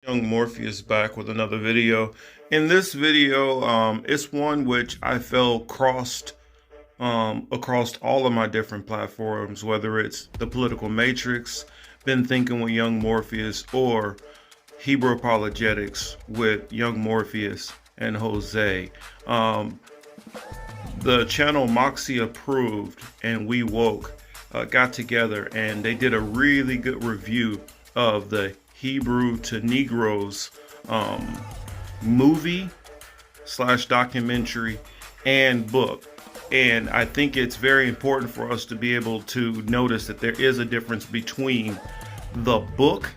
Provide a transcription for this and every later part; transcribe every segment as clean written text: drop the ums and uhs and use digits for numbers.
Young Morpheus back with another video. In this video, it's one which I felt crossed across all of my different platforms, whether it's the political matrix, been thinking with Young Morpheus, or Hebrew apologetics with Young Morpheus and Jose. Um, the channel Moxie Approved and We Woke got together and they did a really good review of the Hebrew to Negros um, movie slash documentary and book. And I think it's very important for us to be able to notice that there is a difference between the book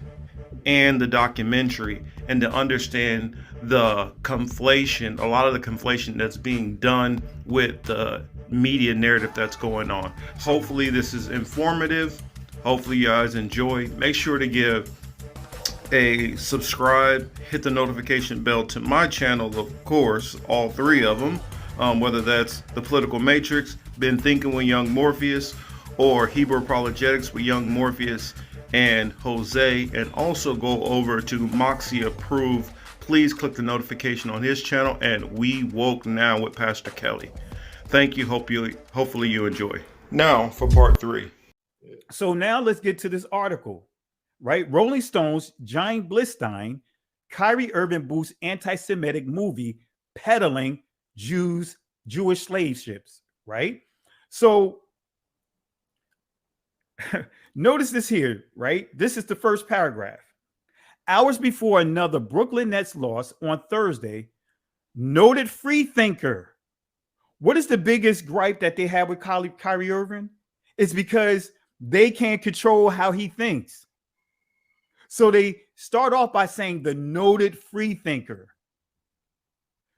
and the documentary, and to understand the conflation, a lot of the conflation that's being done with the media narrative that's going on. Hopefully, this is informative. Hopefully, you guys enjoy. Make sure to give a subscribe, hit the notification bell to my channel, of course, all three of them, whether that's the Political Matrix, Been Thinking with Young Morpheus, or Hebrew Apologetics with Young Morpheus and Jose, and also go over to Moxie Approve. Please click the notification on his channel and We Woke Now with Pastor Kelly. Thank you. Hopefully you enjoy. Now for part 3. So now let's get to this article, right? Rolling Stones, Giant Blistein, Kyrie Irving boosts anti-Semitic movie peddling Jewish slave ships, right? So notice this here, right? This is the first paragraph. Hours before another Brooklyn Nets loss on Thursday, noted free thinker. What is the biggest gripe that they have with Kyrie Irving? It's because they can't control how he thinks. So they start off by saying the noted free thinker.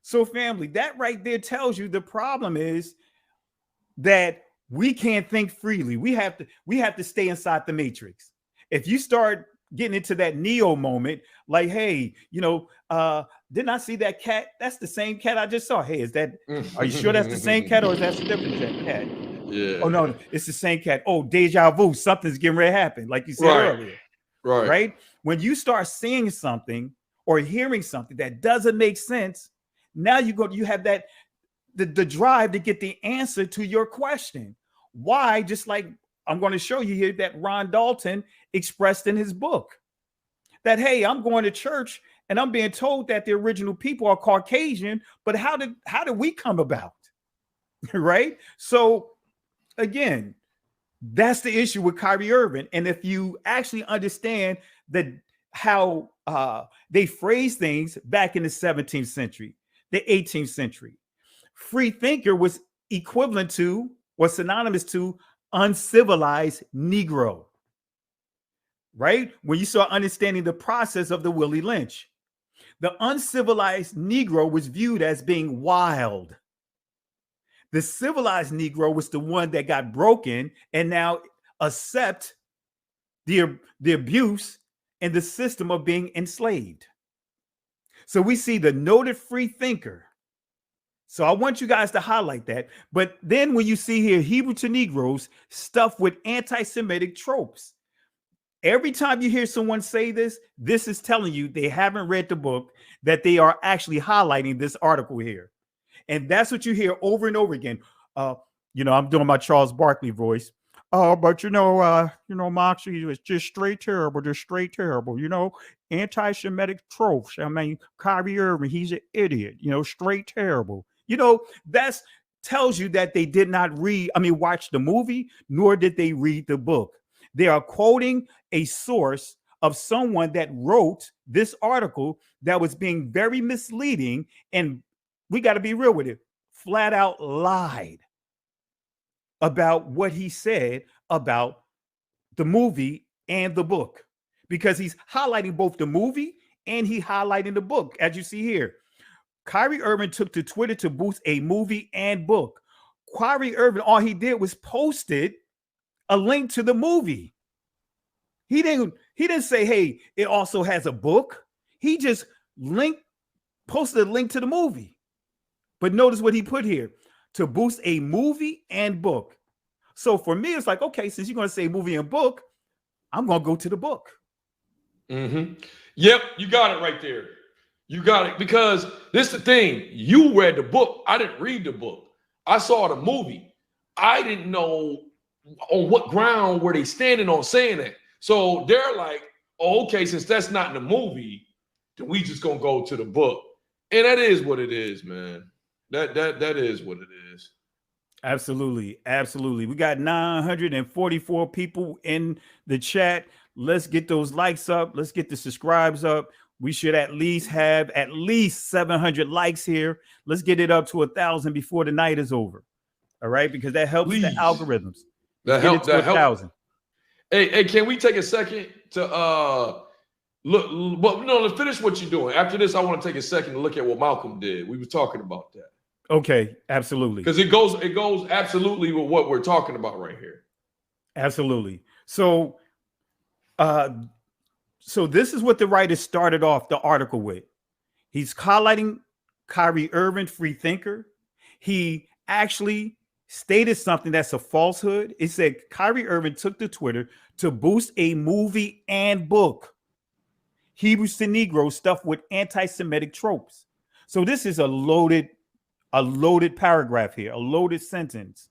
So family, that right there tells you the problem is that we can't think freely. We have to stay inside the matrix. If you start getting into that Neo moment, like, hey, didn't I see that cat? That's the same cat I just saw. Hey, are you sure that's the same cat, or is that a different cat? Yeah. Oh no, it's the same cat. Oh, deja vu, something's getting ready to happen, like you said earlier. Right? When you start seeing something or hearing something that doesn't make sense, now you have that the drive to get the answer to your question. Why? Just like I'm going to show you here that Ron Dalton expressed in his book that, hey, I'm going to church and I'm being told that the original people are Caucasian, but how did we come about? Right? So again, that's the issue with Kyrie Irving. And if you actually understand how they phrase things back in the 17th century, the 18th century, free thinker was equivalent to or synonymous to uncivilized Negro, right? When you start understanding the process of the Willie Lynch, the uncivilized Negro was viewed as being wild. The civilized Negro was the one that got broken and now accept the abuse and the system of being enslaved. So we see the noted free thinker. So I want you guys to highlight that. But then when you see here, Hebrew to Negroes stuffed with anti-Semitic tropes. Every time you hear someone say this, this is telling you they haven't read the book, that they are actually highlighting this article here. And that's what you hear over and over again. I'm doing my Charles Barkley voice. Oh, but Moxie is just straight terrible, anti-Semitic tropes. I mean, Kyrie Irving, he's an idiot, straight terrible. That tells you that they did not watch the movie, nor did they read the book. They are quoting a source of someone that wrote this article that was being very misleading, and we got to be real with it, flat out lied about what he said about the movie and the book, because he's highlighting both the movie and he highlighting the book. As you see here, Kyrie Irving took to Twitter to boost a movie and book. Kyrie Irving, all he did was posted a link to the movie. He didn't say, hey, it also has a book. He just posted a link to the movie. But notice what he put here: to boost a movie and book. So for me, it's like, okay, since you're going to say movie and book, I'm going to go to the book. Mm-hmm. Yep, you got it right there. You got it. Because this is the thing. You read the book. I didn't read the book. I saw the movie. I didn't know on what ground were they standing on saying that. So they're like, oh, okay, since that's not in the movie, then we just gonna go to the book. And that is what it is, man. That is what it is. Absolutely. Absolutely. We got 944 people in the chat. Let's get those likes up. Let's get the subscribes up. We should at least have at least 700 likes here. Let's get it up to 1,000 before the night is over. All right, because that helps the algorithms. That helps. That helps. Hey, can we take a second to look? Well, no, let's finish what you're doing. After this, I want to take a second to look at what Malcolm did. We were talking about that. Okay, absolutely. Because it goes absolutely with what we're talking about right here. Absolutely. So, so this is what the writer started off the article with. He's highlighting Kyrie Irving, free thinker. He actually stated something that's a falsehood. It said Kyrie Irving took to Twitter to boost a movie and book, Hebrews to Negros, stuff with anti-Semitic tropes. So this is a loaded paragraph here, a loaded sentence,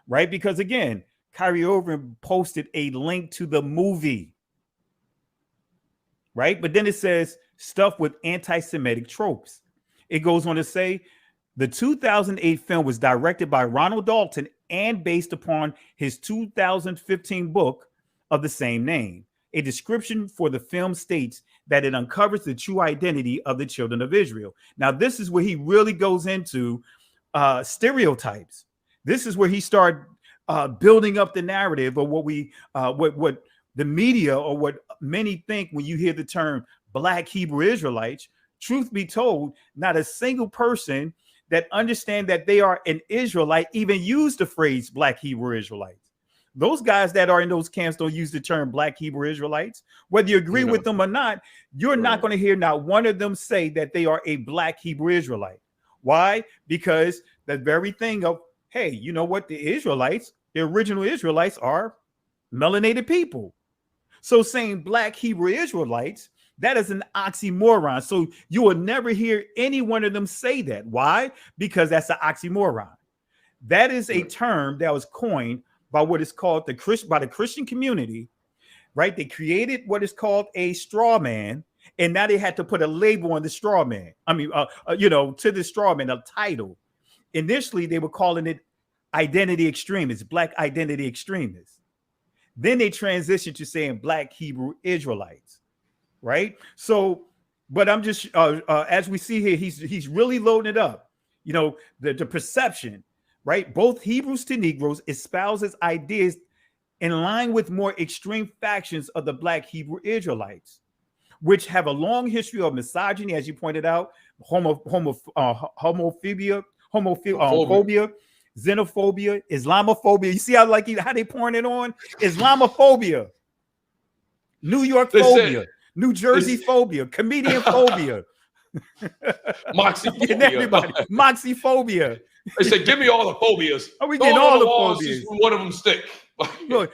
right? Because again, Kyrie Irving posted a link to the movie, right? But then it says stuff with anti-Semitic tropes. It goes on to say the 2008 film was directed by Ronald Dalton and based upon his 2015 book of the same name. A description for the film states that it uncovers the true identity of the children of Israel. Now, this is where he really goes into stereotypes. This is where he started building up the narrative of what the media or what many think when you hear the term Black Hebrew Israelites. Truth be told, not a single person that understand that they are an Israelite even use the phrase Black Hebrew Israelites. Those guys that are in those camps don't use the term Black Hebrew Israelites. Whether you agree with them or not, you're not going to hear not one of them say that they are a Black Hebrew Israelite. Why? Because the very thing of, hey, you know what? The Israelites, the original Israelites are melanated people. So saying Black Hebrew Israelites, that is an oxymoron. So you will never hear any one of them say that. Why? Because that's an oxymoron. That is a term that was coined by what is called the Christian community, right? They created what is called a straw man, and now they had to put a label on the straw man. I mean, to the straw man, a title. Initially, they were calling it identity extremists, Black identity extremists. Then they transitioned to saying Black Hebrew Israelites, right? So, but I'm just as we see here, he's really loading it up. You know, the perception, right? Both Hebrews to Negroes espouses ideas in line with more extreme factions of the Black Hebrew Israelites, which have a long history of misogyny, as you pointed out, homophobia, xenophobia, Islamophobia. You see how they pouring it on? Islamophobia, New York phobia, New Jersey phobia, comedian phobia, moxie-phobia. They said, "Give me all the phobias." Are we getting all the phobias? One of them stick. Look,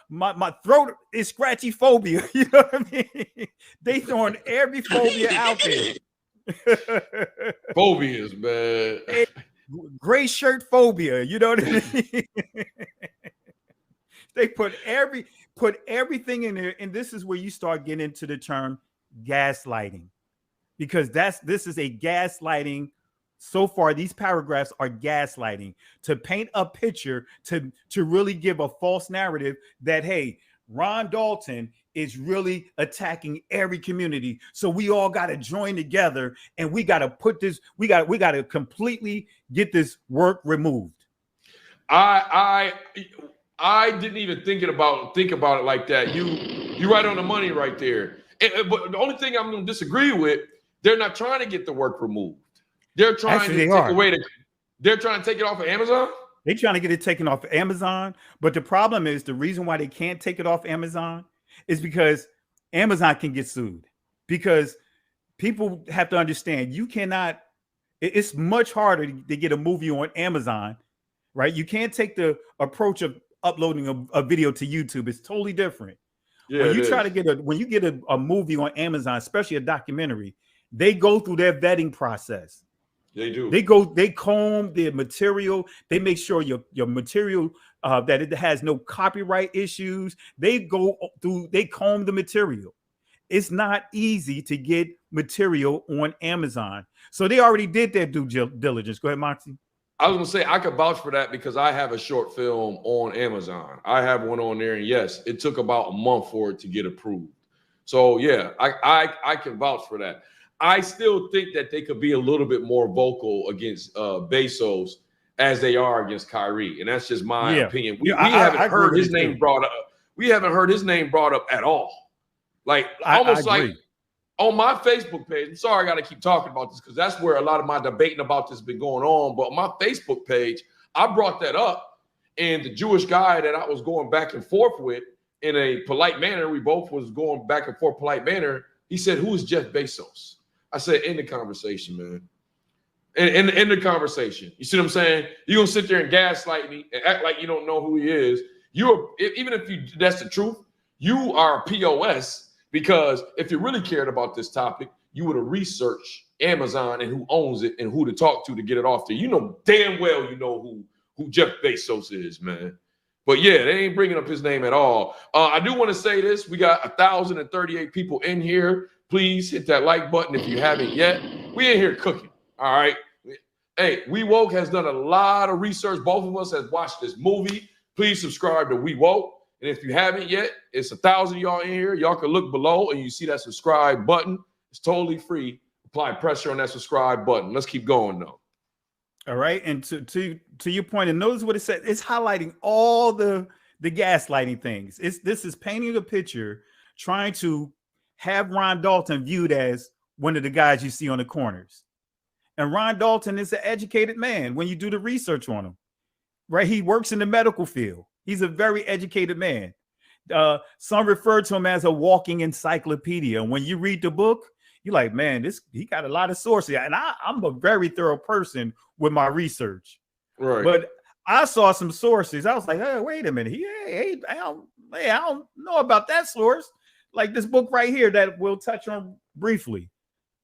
my throat is scratchy phobia. You know what I mean? They throwing every phobia out there. Phobias, man. Gray shirt phobia. You know what I mean? They put everything in there, and this is where you start getting into the term gaslighting, because this is a gaslighting. So far, these paragraphs are gaslighting to paint a picture, to really give a false narrative that, hey, Ron Dalton is really attacking every community. So we all got to join together, and we got to put this, we got to completely get this work removed. I didn't even think about it like that. You right on the money right there. But the only thing I'm going to disagree with, they're not trying to get the work removed. They're trying to take away they're trying to take it off of Amazon. They're trying to get it taken off of Amazon. But the problem is, the reason why they can't take it off Amazon is because Amazon can get sued. Because people have to understand, you cannot, it's much harder to get a movie on Amazon, right? You can't take the approach of uploading a video to YouTube. It's totally different. Yeah, when you try to get a movie on Amazon, especially a documentary, they go through their vetting process. They do. They comb the material. They make sure your material that it has no copyright issues. They comb the material. It's not easy to get material on Amazon. So they already did their due diligence. Go ahead, Moxie. I was gonna say I could vouch for that because I have a short film on Amazon. I have one on there, and yes, it took about a month for it to get approved. So yeah, I can vouch for that. I still think that they could be a little bit more vocal against Bezos as they are against Kyrie, and that's just my opinion. We haven't heard his name brought up. We haven't heard his name brought up at all. Like almost like on my Facebook page. I'm sorry, I got to keep talking about this because that's where a lot of my debating about this has been going on. But on my Facebook page, I brought that up, and the Jewish guy that I was going back and forth with in a polite manner, we both was going back and forth polite manner. He said, "Who is Jeff Bezos?" I said, "End the conversation, man. End the conversation." You see what I'm saying? You're gonna sit there and gaslight me and act like you don't know who he is. Even if that's the truth, you are a POS. Because if you really cared about this topic, you would have researched Amazon and who owns it and who to talk to get it off there. You know damn well you know who Jeff Bezos is, man. But yeah, they ain't bringing up his name at all. I do want to say this. We got 1,038 people in here. Please hit that like button if you haven't yet. We in here cooking, all right? Hey, We Woke has done a lot of research. Both of us have watched this movie. Please subscribe to We Woke. And if you haven't yet, it's 1,000 of y'all in here. Y'all can look below and you see that subscribe button. It's totally free. Apply pressure on that subscribe button. Let's keep going though. All right. And to your point, and notice what it said. It's highlighting all the gaslighting things. This is painting a picture, trying to have Ron Dalton viewed as one of the guys you see on the corners. And Ron Dalton is an educated man when you do the research on him. Right? He works in the medical field. He's a very educated man. Some refer to him as a walking encyclopedia. And when you read the book, you're like, man, he got a lot of sources. And I'm a very thorough person with my research. Right. But I saw some sources. I was like, hey, wait a minute. I don't know about that source. Like this book right here that we'll touch on briefly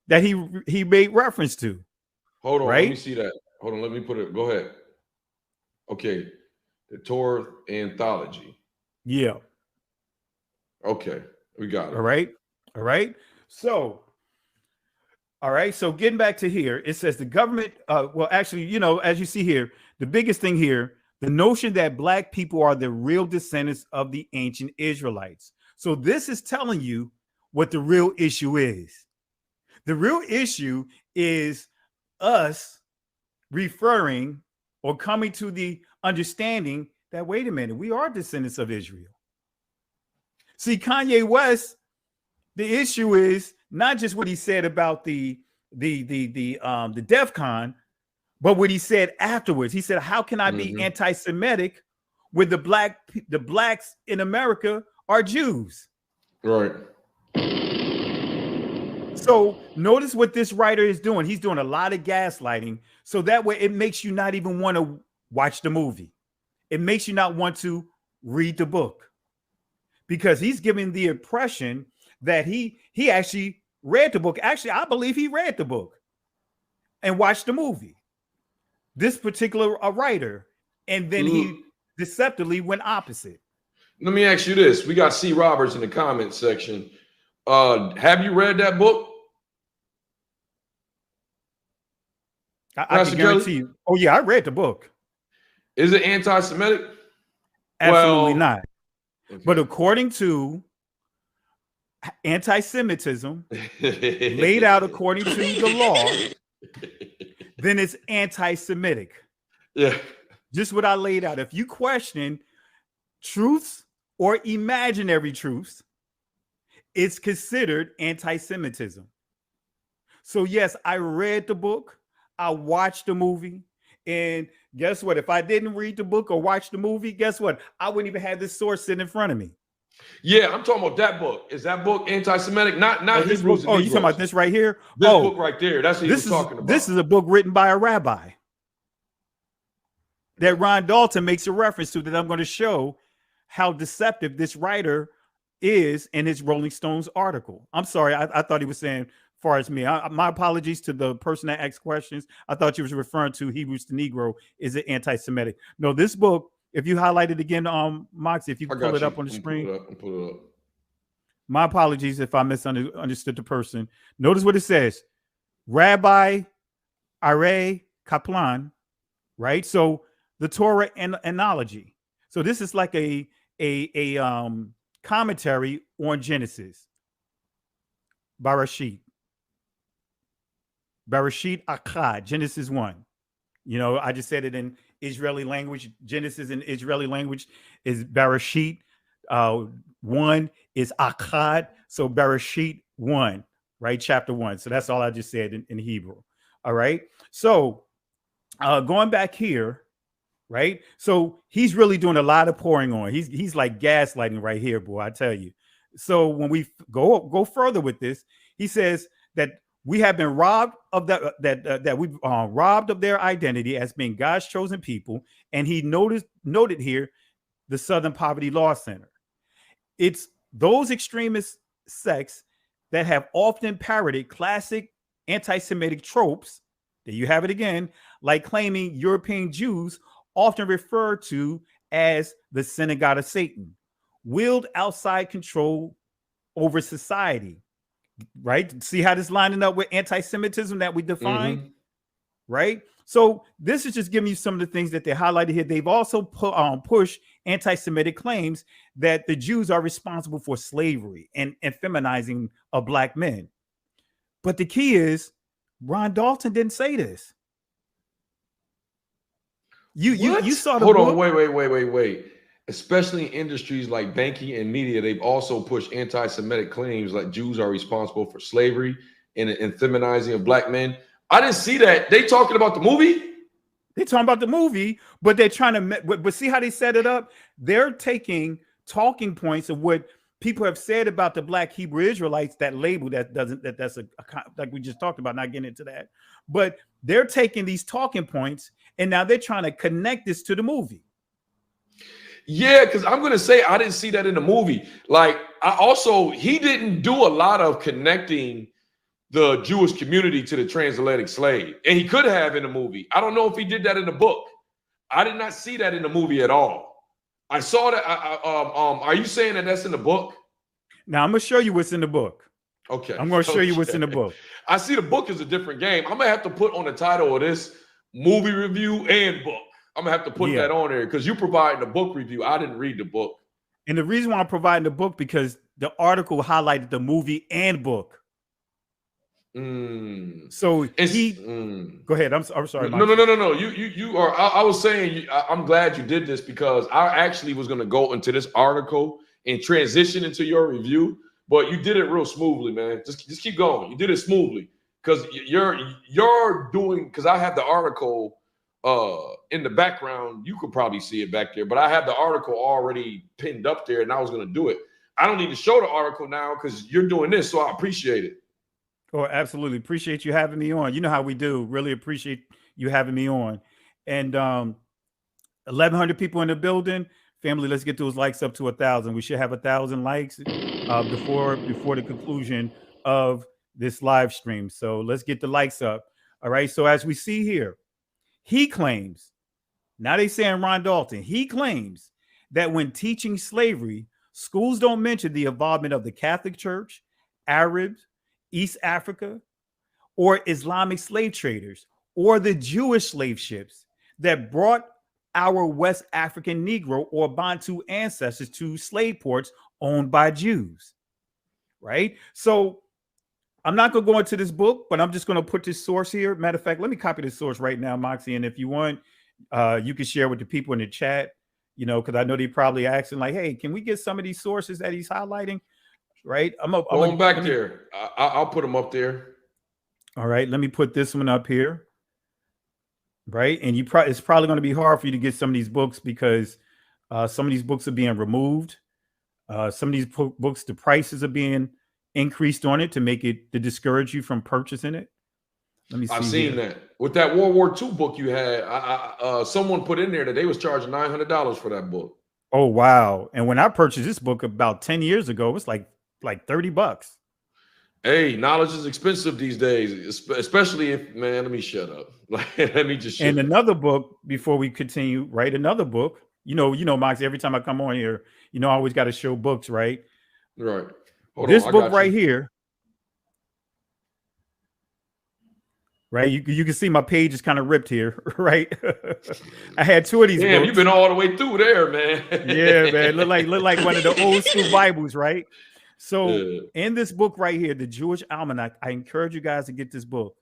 that he made reference to. Hold on. Right? Let me see that. Hold on. Let me put it. Go ahead. Okay. The Torah Anthology. Yeah. Okay. We got it. All right. All right. So getting back to here, it says the government, well, actually, as you see here, the biggest thing here, the notion that Black people are the real descendants of the ancient Israelites. So this is telling you what the real issue is. The real issue is us referring or coming to the understanding that, wait a minute, we are descendants of Israel. See, Kanye West, the issue is not just what he said about the DEF CON, but what he said afterwards. He said, how can I be anti-Semitic when the blacks in America are Jews? Right. So notice what this writer is doing. He's doing a lot of gaslighting. So that way it makes you not even want to watch the movie. It makes you not want to read the book because he's giving the impression that he actually read the book. Actually, I believe he read the book and watched the movie. This particular writer, and then he deceptively went opposite. Let me ask you this. We got C. Roberts in the comment section. Have you read that book? I can guarantee you. Oh, yeah, I read the book. Is it anti-Semitic? Absolutely not. Okay. But according to anti-Semitism, laid out according to the law, then it's anti-Semitic. Yeah. Just what I laid out. If you question truths or imaginary truths, it's considered anti-Semitism. So yes, I read the book, I watched the movie, and guess what? If I didn't read the book or watch the movie, guess what? I wouldn't even have this source sitting in front of me. Yeah, I'm talking about that book. Is that book anti-Semitic? Not this book. Oh, you talking about this right here? This book right there. That's what you're talking about. This is a book written by a rabbi that Ron Dalton makes a reference to that I'm going to show how deceptive this writer is in his Rolling Stones article. I'm sorry, I thought he was saying far as me. My apologies to the person that asked questions. I thought you was referring to Hebrews to Negro. Is it anti-Semitic? No, this book, if you highlight it again, Moxie, if you can pull it up on the screen. Pull it up. My apologies if I misunderstood the person. Notice what it says. Rabbi Are Kaplan, right? So the Torah analogy. So this is like a commentary on Genesis. Bereshit Akkad, Genesis 1. You know, I just said it in Israeli language. Genesis in Israeli language is Bereshit. 1 is Akkad. So Bereshit 1, right? Chapter 1. So that's all I just said in Hebrew. All right. So going back here, right? So he's really doing a lot of pouring on. He's like gaslighting right here, boy, I tell you. So when we go further with this, he says that we have been robbed of that we've robbed of their identity as being God's chosen people. And he noted here the Southern Poverty Law Center. It's those extremist sects that have often parroted classic anti-Semitic tropes. There you have it again, like claiming European Jews, often referred to as the synagogue of Satan, wield outside control over society. Right? See how this lining up with anti-Semitism that we defined? Right? So this is just giving you some of the things that they highlighted here. They've also pushed anti-Semitic claims that the Jews are responsible for slavery and feminizing of black men. But the key is Ron Dalton didn't say this. You saw the Hold book? on, wait. Especially in industries like banking and media, they've also pushed anti-Semitic claims like Jews are responsible for slavery and feminizing of black men. I didn't see that. They talking about the movie? They're talking about the movie, but they're trying to, but see how they set it up? They're taking talking points of what people have said about the Black Hebrew Israelites, that label that's like we just talked about, not getting into that. But they're taking these talking points and now they're trying to connect this to the movie. Yeah, because I'm going to say I didn't see that in the movie. Like, he didn't do a lot of connecting the Jewish community to the transatlantic slave. And he could have in the movie. I don't know if he did that in the book. I did not see that in the movie at all. I saw that. Are you saying that that's in the book? Now, I'm going to show you what's in the book. Okay. I'm going to show you what's in the book. I see the book is a different game. I'm going to have to put on the title of this movie review and book. I'm gonna have to put that on there because you provided the book review. I didn't read the book. And the reason why I'm providing the book because the article highlighted the movie and book. So go ahead. I'm sorry. No. You are. I was saying. I'm glad you did this because I actually was gonna go into this article and transition into your review, but you did it real smoothly, man. Just keep going. You did it smoothly because you're doing. Because I have the article. In the background, you could probably see it back there, but I have the article already pinned up there and I was going to do it. I don't need to show the article now because you're doing this, so I appreciate it. Oh, absolutely. Appreciate you having me on. You know how we do. Really appreciate you having me on. And 1,100 people in the building. Family, let's get those likes up to 1,000. We should have 1,000 likes before the conclusion of this live stream. So let's get the likes up. All right. So as we see here, he claims, now they saying Ron Dalton, he claims that when teaching slavery, schools don't mention the involvement of the Catholic Church, Arabs, East Africa, or Islamic slave traders, or the Jewish slave ships that brought our West African Negro or Bantu ancestors to slave ports owned by Jews, right? So I'm not going to go into this book, but I'm just going to put this source here. Matter of fact, let me copy this source right now, Moxie. And if you want, you can share with the people in the chat, you know, because I know they probably asking like, hey, can we get some of these sources that he's highlighting? Right. I'm back there. I'll put them up there. All right. Let me put this one up here. Right. And it's probably going to be hard for you to get some of these books because some of these books are being removed. Some of these books, the prices are being increased on it to discourage you from purchasing it. Let me see. I've seen that with that World War II book you had. Someone put in there that they was charging $900 for that book. Oh, wow. And when I purchased this book about 10 years ago, it was like $30. Hey, knowledge is expensive these days, especially if, man, let me shut up. Like, let me just shut And up. another book before we continue, right? Another book. Max, every time I come on here, I always got to show books, right? Right. Hold This on, I book got right you. here, right? You can see my page is kind of ripped here, right? I had two of these Damn, books. you've been all the way through there, man. Yeah, man. Look like one of the old school Bibles, right? So Yeah. in this book right here, the Jewish Almanac, I encourage you guys to get this book,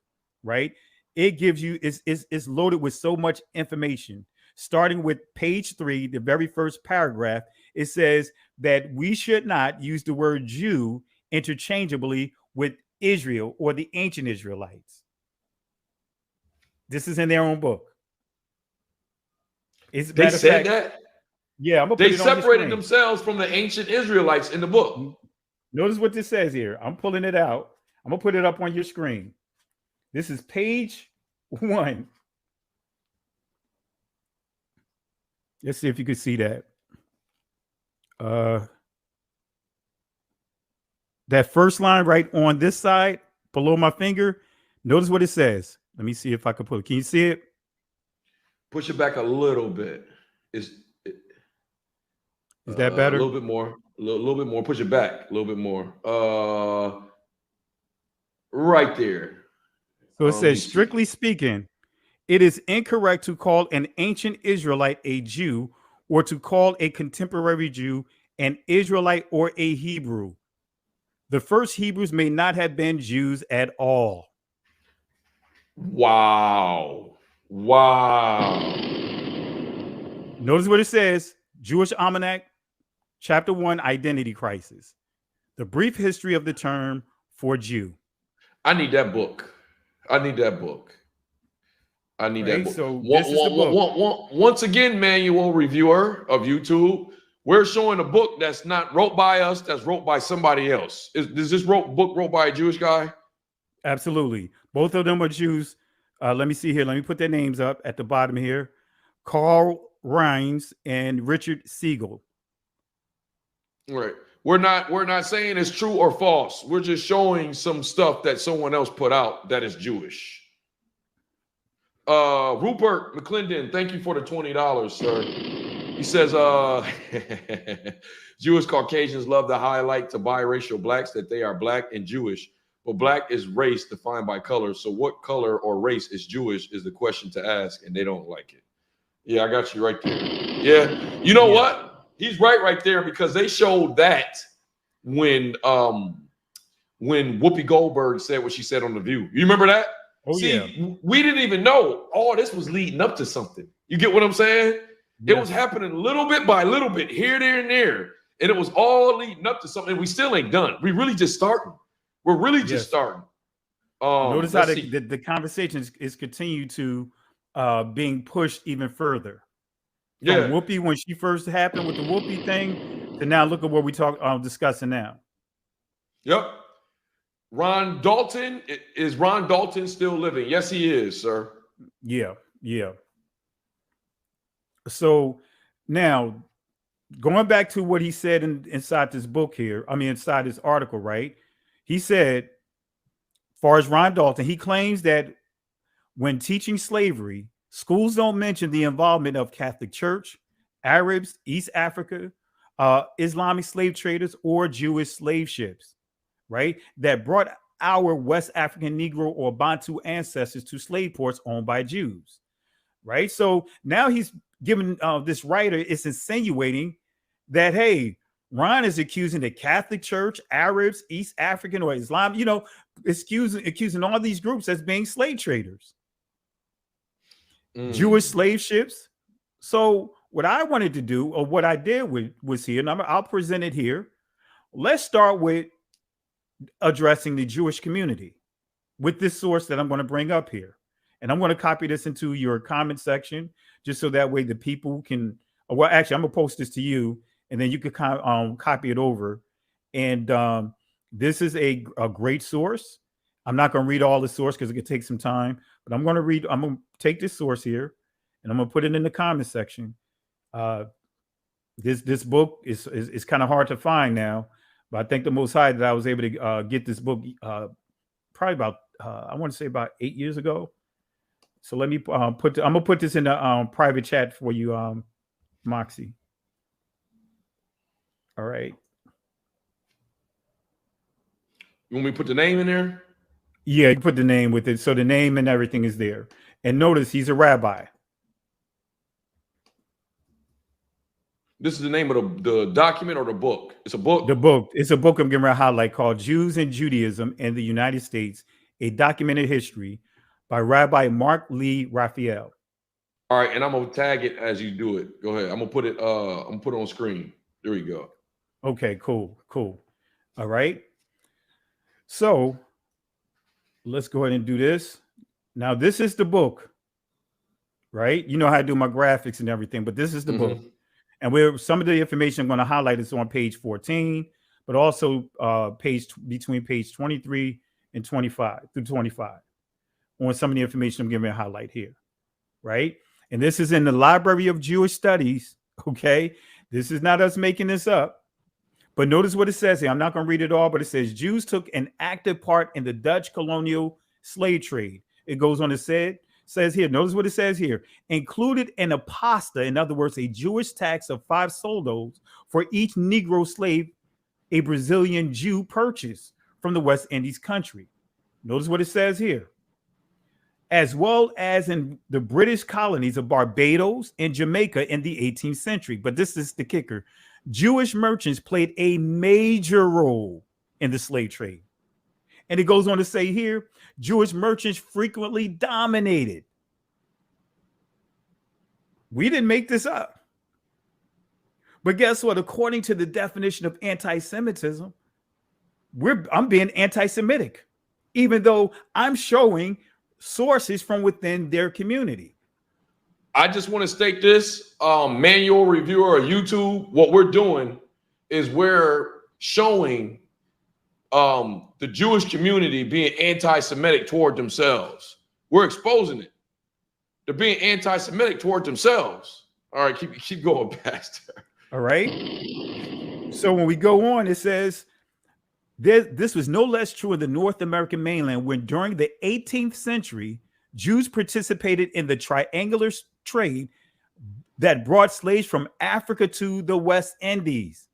right? It gives you it's loaded with so much information. Starting with page 3, the very first paragraph, it says that we should not use the word Jew interchangeably with Israel or the ancient Israelites. This is in their own book. They said that? Yeah, I'm gonna They put it on your separated screen. themselves from the ancient Israelites in the book. Notice what this says here. I'm pulling it out. I'm gonna put it up on your screen. This is page 1. Let's see if you can see that. That first line right on this side below my finger. Notice what it says. Let me see if I can pull it. Can you see it? Push it back a little bit. Is that better? A little bit more. A little bit more. Push it back a little bit more. Right there. So it says, strictly speaking, it is incorrect to call an ancient Israelite a Jew or to call a contemporary Jew an Israelite or a Hebrew. The first Hebrews may not have been Jews at all. Wow. Notice what it says. Jewish Almanac, chapter 1, Identity Crisis. The brief history of the term for Jew. I need that book. So this is the book. Once again, manual reviewer of YouTube, we're showing a book that's not wrote by us, that's wrote by somebody else. Is this book wrote by a Jewish guy? Absolutely. Both of them are Jews. Let me see here. Let me put their names up at the bottom here. Carl Rhines and Richard Siegel. Right. We're not saying it's true or false. We're just showing some stuff that someone else put out that is Jewish. Rupert McClendon, thank you for the $20, sir. He says, Jewish Caucasians love to highlight to biracial blacks that they are black and Jewish, but black is race defined by color. So what color or race is Jewish is the question to ask, and they don't like it. Yeah, I got you right there. Yeah. You know what? He's right there, because they showed that when Whoopi Goldberg said what she said on The View. You remember that? Oh, See, we didn't even know all this was leading up to something. You get what I'm saying? Yes. It was happening little bit by little bit, here, there, and there. And it was all leading up to something. We still ain't done. We really just starting. We're really just starting. Notice how the conversation is continued to being pushed even further. From Whoopi, when she first happened with the Whoopi thing, to now look at what we discussing now. Yep. Ron Dalton, is Ron Dalton still living? Yes, he is, sir. Yeah. So now, going back to what he said inside this book here, inside this article, right? He said, as far as Ron Dalton, he claims that when teaching slavery, schools don't mention the involvement of Catholic Church, Arabs, East Africa, Islamic slave traders, or Jewish slave ships, right? That brought our West African Negro or Bantu ancestors to slave ports owned by Jews, right? So now he's giving this writer is insinuating that, hey, Ron is accusing the Catholic Church, Arabs, East African, or Islam, accusing all these groups as being slave traders. Jewish slave ships. So what I wanted to do, or what I did was here, and I'll present it here. Let's start with addressing the Jewish community with this source that I'm going to bring up here. And I'm going to copy this into your comment section, just so that way the people can, well, actually, I'm going to post this to you, and then you can copy it over. And this is a great source. I'm not going to read all the source because it could take some time, but I'm going to take this source here, and I'm going to put it in the comment section. This book is kind of hard to find now, but I thank the Most High that I was able to get this book probably about I want to say about 8 years ago. So let me I'm gonna put this in the private chat for you, Moxie. All right. You want me to put the name in there? Yeah, you put the name with it, so the name and everything is there. And notice he's a rabbi. This is the name of the document or the book? It's a book. The book. It's a book I'm getting ready to highlight called "Jews and Judaism in the United States: A Documented History" by Rabbi Mark Lee Raphael. All right, and I'm gonna tag it as you do it. Go ahead. I'm gonna put it. I'm gonna put it on screen. There we go. Okay, cool. All right. So let's go ahead and do this. Now, this is the book, right? You know how I do my graphics and everything, but this is the book. And where some of the information I'm going to highlight is on page 14, but also between page 23 and 25 through 25 on some of the information I'm giving a highlight here, right? And this is in the Library of Jewish Studies, okay? This is not us making this up. But notice what it says here. I'm not going to read it all, but it says Jews took an active part in the Dutch colonial slave trade. It goes on to says here, notice what it says here, included an apostille, in other words, a Jewish tax of 5 soldos for each Negro slave a Brazilian Jew purchased from the West Indies country. Notice what it says here. As well as in the British colonies of Barbados and Jamaica in the 18th century. But this is the kicker. Jewish merchants played a major role in the slave trade. And it goes on to say here, Jewish merchants frequently dominated. We didn't make this up. But guess what? According to the definition of anti-Semitism, I'm being anti-Semitic, even though I'm showing sources from within their community. I just want to state this, manual reviewer or YouTube, what we're doing is we're showing the Jewish community being anti-Semitic toward themselves. We're exposing it. They're being anti-Semitic toward themselves. All right, keep going, Pastor. All right. So when we go on, it says, this was no less true in the North American mainland when during the 18th century, Jews participated in the triangular trade that brought slaves from Africa to the West Indies.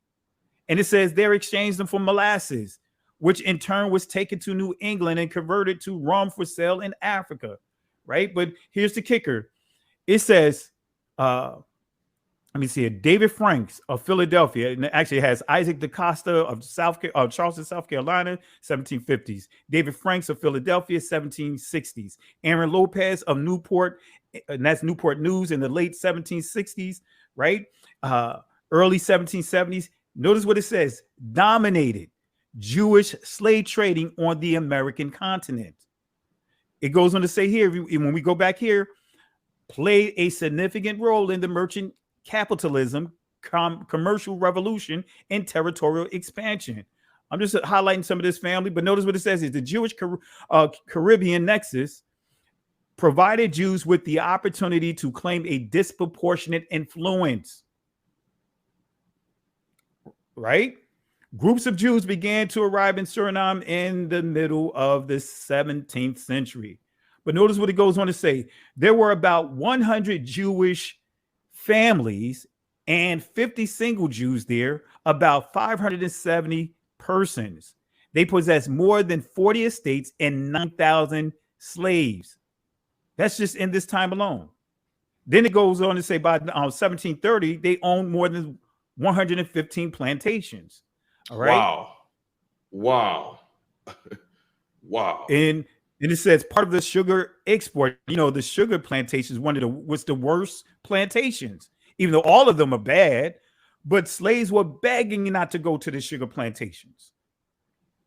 And it says they exchanged them for molasses, which in turn was taken to New England and converted to rum for sale in Africa, right? But here's the kicker. It says, let me see it. David Franks of Philadelphia, and it actually has Isaac DaCosta of Charleston, South Carolina, 1750s. David Franks of Philadelphia, 1760s. Aaron Lopez of Newport, and that's Newport News in the late 1760s, right? Early 1770s. Notice what it says: dominated Jewish slave trading on the American continent. It goes on to say here, when we go back here, played a significant role in the merchant capitalism, commercial revolution, and territorial expansion. I'm just highlighting some of this family, but notice what it says is the Jewish Caribbean nexus provided Jews with the opportunity to claim a disproportionate influence. Right? Groups of Jews began to arrive in Suriname in the middle of the 17th century. But notice what it goes on to say. There were about 100 Jewish families and 50 single Jews there, about 570 persons. They possessed more than 40 estates and 9,000 slaves. That's just in this time alone. Then it goes on to say by 1730, they owned more than 115 plantations. All right. Wow. And it says part of the sugar export, the sugar plantations, was the worst plantations, even though all of them are bad, but slaves were begging not to go to the sugar plantations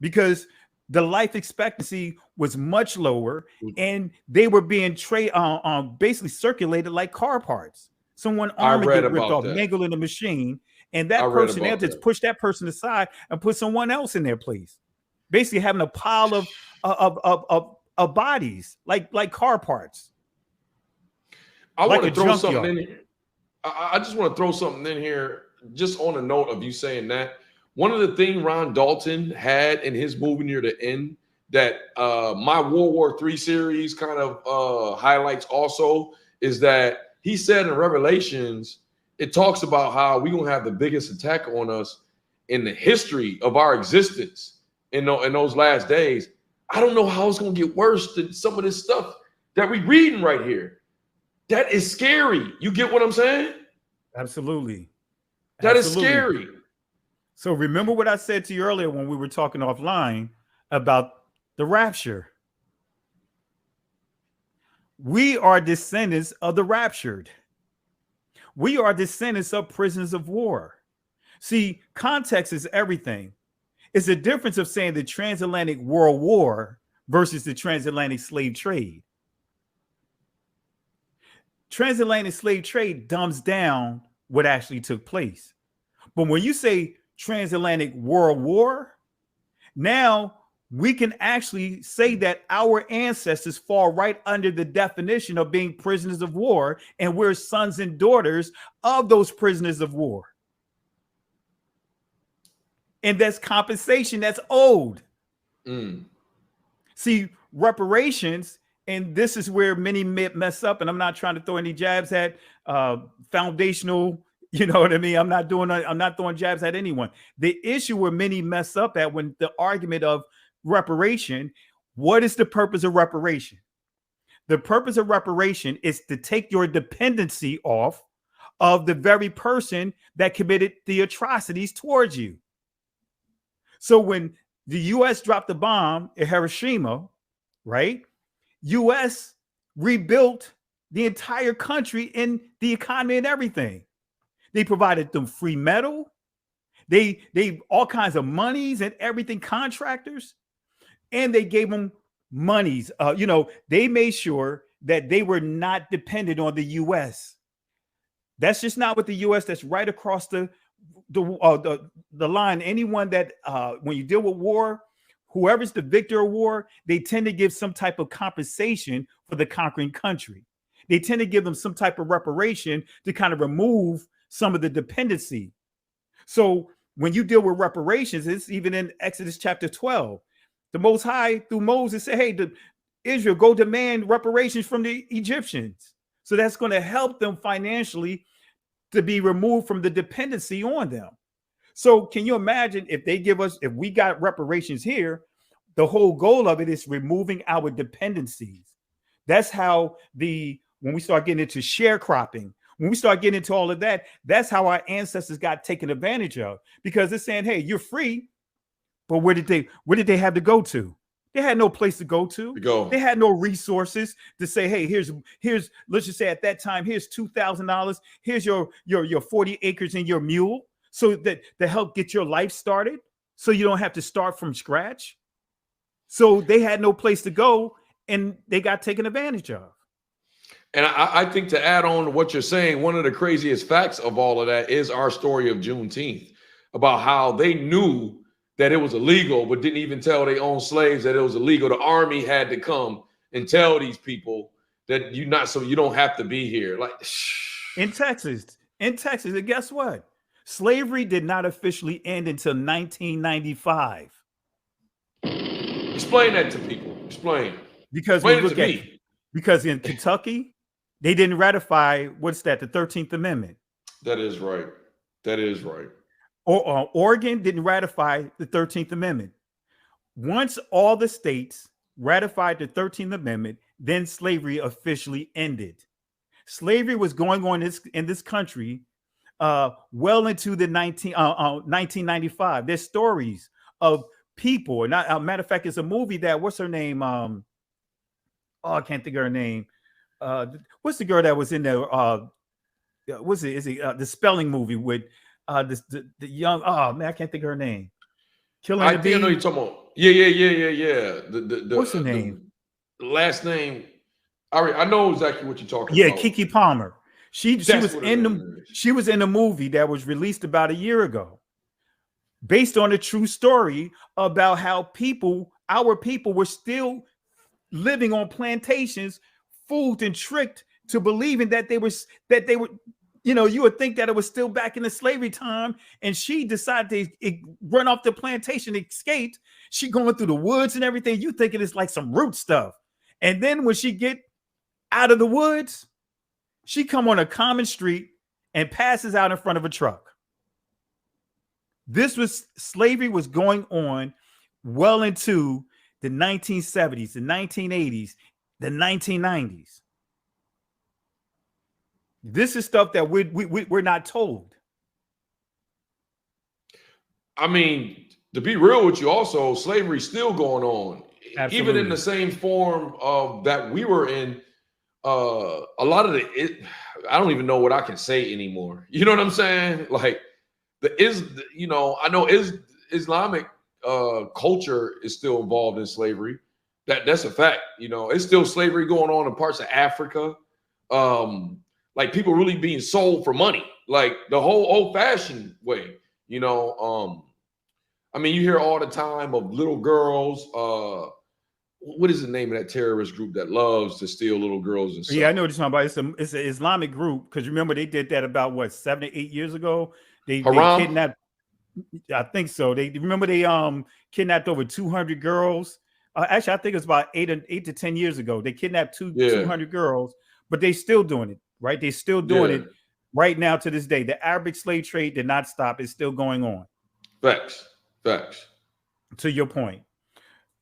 because the life expectancy was much lower and they were being basically circulated like car parts. Someone arm would get ripped off, mangled in a machine, and that person, they'll just push that person aside and put someone else in their place. Basically having a pile of bodies like car parts. I want to throw something in here. I just want to throw something in here just on a note of you saying that, one of the things Ron Dalton had in his movie near the end that my World War III series kind of highlights also is that he said in Revelations, it talks about how we're going to have the biggest attack on us in the history of our existence in those last days. I don't know how it's going to get worse than some of this stuff that we're reading right here. That is scary. You get what I'm saying? Absolutely. That is scary. So remember what I said to you earlier when we were talking offline about the rapture. We are descendants of the raptured. We are descendants of prisoners of war. See, context is everything. It's the difference of saying the transatlantic world war versus the transatlantic slave trade. Transatlantic slave trade dumbs down what actually took place. But when you say transatlantic world war, now we can actually say that our ancestors fall right under the definition of being prisoners of war, and we're sons and daughters of those prisoners of war. And that's compensation that's owed. See, reparations, and this is where many mess up, and I'm not trying to throw any jabs at foundational, you know what I mean? I'm not throwing jabs at anyone. The issue where many mess up at when the argument of reparation, what is the purpose of reparation? The purpose of reparation is to take your dependency off of the very person that committed the atrocities towards you. So when the U.S. dropped the bomb at Hiroshima, right? U.S. rebuilt the entire country and the economy and everything. They provided them free metal. They all kinds of monies and everything, contractors, and they gave them monies. They made sure that they were not dependent on the U.S. That's just not what the U.S. That's right across the line. Anyone that when you deal with war, whoever's the victor of war, they tend to give some type of compensation for the conquering country. They tend to give them some type of reparation to kind of remove some of the dependency. So when you deal with reparations, it's even in Exodus chapter 12. The Most High through Moses said, hey, Israel, go demand reparations from the Egyptians. So that's going to help them financially to be removed from the dependency on them. So can you imagine if we got reparations here, the whole goal of it is removing our dependencies. That's how when we start getting into sharecropping, when we start getting into all of that, that's how our ancestors got taken advantage of, because it's saying, hey, you're free, but where did they have to go to? They had no place to go to. They had no resources to say, hey, here's let's just say at that time, here's $2,000. Here's your 40 acres and your mule, so that to help get your life started, so you don't have to start from scratch. So they had no place to go, and they got taken advantage of. And I think to add on to what you're saying, one of the craziest facts of all of that is our story of Juneteenth, about how they knew that it was illegal, but didn't even tell their own slaves that it was illegal. The army had to come and tell these people that you don't have to be here. Like in Texas, and guess what? Slavery did not officially end until 1995. Explain that to people. Explain. Because because in Kentucky, they didn't ratify the 13th Amendment. That is right. Or Oregon didn't ratify the 13th Amendment. Once all the states ratified the 13th Amendment, then slavery officially ended. Slavery was going on in this country well into the 1995. There's stories of people, and a matter of fact, it's a movie that, what's her name? I can't think of her name. What's the girl that was in there? The spelling movie with the young? Oh man, I can't think of her name. I think I know you're talking about. Yeah. What's her name? The last name. I know exactly what you're talking about. Yeah, Keke Palmer. She was in the movie that was released about a year ago, based on a true story about how our people were still living on plantations, fooled and tricked to believing that they were you know, you would think that it was still back in the slavery time, and she decided to run off the plantation, escaped. She going through the woods and everything. You thinking it's like some root stuff. And then when she get out of the woods, she come on a common street and passes out in front of a truck. Slavery was going on well into the 1970s, the 1980s, the 1990s. This is stuff that we're not told. I mean, to be real with you, also, slavery is still going on. Absolutely. Even in the same form of that we were in. A lot of I don't even know what I can say anymore. You know what I'm saying? Like I know Islamic culture is still involved in slavery. That's a fact. You know, it's still slavery going on in parts of Africa. Like people really being sold for money, like the whole old-fashioned way. You know, I mean, you hear all the time of little girls. What is the name of that terrorist group that loves to steal little girls and stuff? Yeah, I know what you're talking about. It's an Islamic group, because remember they did that about what 7 to 8 years ago. They kidnapped. I think so. They kidnapped over 200 girls. Actually, I think it's about 8 to 10 years ago. They kidnapped 200 girls, but they still doing it, right? They still doing it right now to this day. The Arabic slave trade did not stop. It's still going on. Facts. To your point.